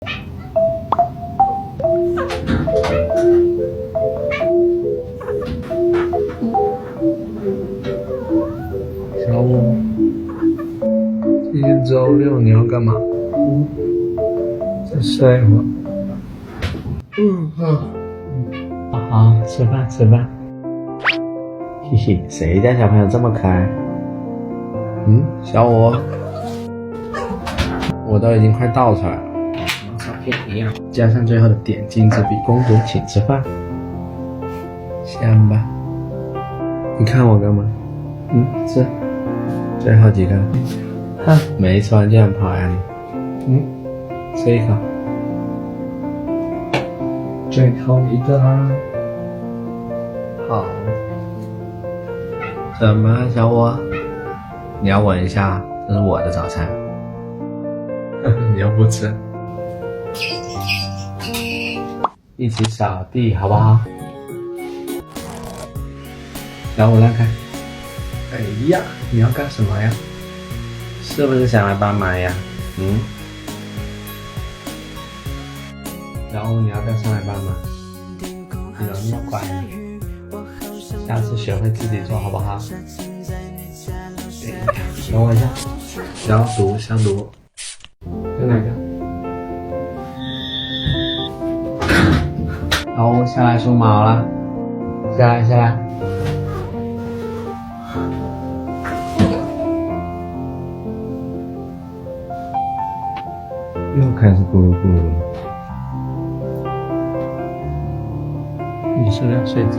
小五，今天周六你要干嘛？再睡一会儿。好，吃饭吃饭。嘿嘿，谁家小朋友这么可爱？小五，我都已经快倒出来了，跟照片一样，加上最后的点睛之笔。公主请吃饭。香吧？你看我干嘛？吃。最后几个。哼，没吃完就想跑呀你？吃一口。最后一个啦。好。怎么，小五？你要闻一下，这是我的早餐。你又不吃。一起扫地好不好？小五让开。哎呀，你要干什么呀？是不是想来帮忙呀？小五，你要不要上来帮忙？你怎么那么乖呢？下次学会自己做好不好？等我一下，消毒消毒。在哪个？小五下来梳毛了，下来下来。又开始咕噜咕噜了。你是不是要睡着？